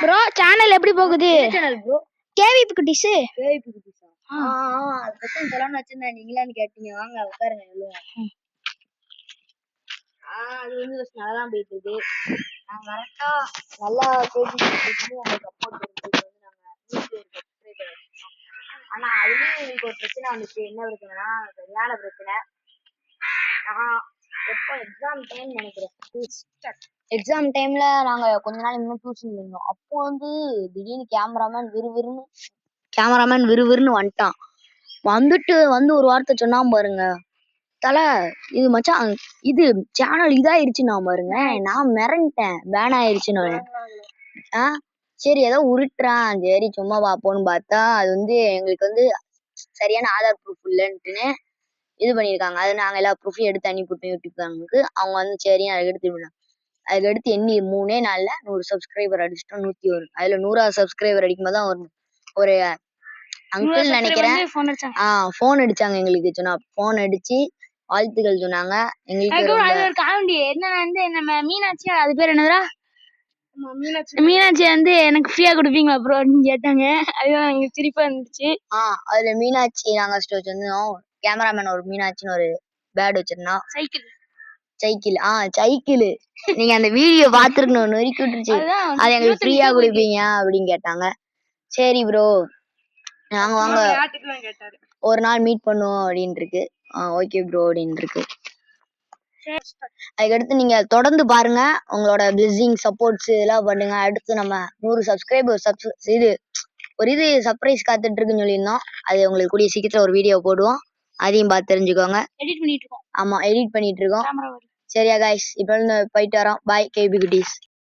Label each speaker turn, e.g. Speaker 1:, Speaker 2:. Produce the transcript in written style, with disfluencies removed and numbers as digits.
Speaker 1: Bro channel எப்படி போகுது? Channel bro KVP குட்டீஸ். கேவிபி குட்டீஸா? அது பத்தி சொல்லணும்னு வச்சிருந்தேன், நீங்களான்னு கேட்டீங்க. வாங்க உட்காருங்க எல்லாம். அது வந்து நல்லாதான் போயிட்டு இருக்கு. நான் கரெக்டா நல்லா கேவிபி குட்டீஸ்னு உங்களுக்கு சப்போர்ட் பண்ணிட்டு வந்து நாங்க 107 சப்ஸ்கிரைபர் வச்சிருக்கோம். ஆனா அதுலயும் எங்களுக்கு ஒரு பிரச்சனை வந்துச்சு. என்ன பிரச்சனைனா சரியான பிரச்சனை. எப்போ எக்ஸாம் டைம் நினைக்கிறேன், எக்ஸாம் டைம்ல நாங்க கொஞ்ச நாள் இன்னும் டியூஷன்ல இருந்தோம். அப்போ வந்து திடீர்னு கேமராமேன் விறுவிறுன்னு வந்துட்டான். வந்து ஒரு வார்த்தை சொன்னா பாருங்க, தல இது மச்சான் இது சேனல் இதாயிருச்சுன்னா பாருங்க. நான் மிரண்டேன், பேன் ஆயிருச்சுன்னு. சரி ஏதோ உருட்டுறான், சரி சும்மா பாப்போன்னு பார்த்தா அது வந்து எங்களுக்கு வந்து சரியான ஆதார் ப்ரூஃப் இல்லைன்ட்டுன்னு இது பண்ணியிருக்காங்க. அது நாங்கள் எல்லா ப்ரூஃபையும் எடுத்து அனுப்பிவிட்டோம் யூடியூப் சேனலுக்கு. அவங்க வந்து சரி அதுக்கடுத்து எண்ணி 3 நாள்ல 100 சப்ஸ்கிரைபர் அடிச்சிட்டோம். 101. அதுல 100வது சப்ஸ்கிரைபர் அடிக்கும்போது தான் ஒரு அங்கிள் நினைக்கிறேன் போன் அடிச்சாங்க எங்களுக்கு. சொன்னா போன் அடிச்சு வாழ்த்துக்கள் சொன்னாங்க எங்களுக்கு. என்ன மீனாட்சி, அது பேர் என்னடா, மீனாட்சி வந்து எனக்கு ஃப்ரீயா கொடுப்பீங்களா ப்ரோ அப்படின்னு கேட்டாங்க. அதுதான் எங்களுக்கு சிரிப்பா இருந்துச்சு. அதுல மீனாட்சி நாங்க வச்சிருந்தோம். கேமராமேன் ஒரு மீனாட்சின்னு ஒரு பேட் வச்சிருந்தோம். சைக்கிள் நீங்க அந்த வீடியோ பாத்துருக்கணும், நொறுக்கி விட்டுருச்சு. அது எங்களுக்கு ஃப்ரீயா கொடுப்பீங்க அப்படின்னு கேட்டாங்க. சரி ப்ரோ நாங்க வாங்க ஒரு நாள் மீட் பண்ணுவோம் அப்படின்னு இருக்கு. ஓகே ப்ரோ அப்படின்னு இருக்கு. அதுக்கடுத்து நீங்க தொடர்ந்து பாருங்க, உங்களோட பிளெஸிங் சப்போர்ட்ஸ் இதெல்லாம் பண்ணுங்க. அடுத்து நம்ம 100 சப்ஸ்கிரைபர் இது சர்ப்ரைஸ் காத்துட்டு இருக்குன்னு சொல்லியிருந்தோம். அது உங்களுக்கு கூடிய சீக்கிரத்துல ஒரு வீடியோ போடுவோம், அதையும் பார்த்து தெரிஞ்சுக்கோங்க. எடிட் பண்ணிட்டு இருக்கோம். சரியா காய்ஸ், இப்போ போயிட்டு வரோம். பாய் கேபி குட்டீஸ்.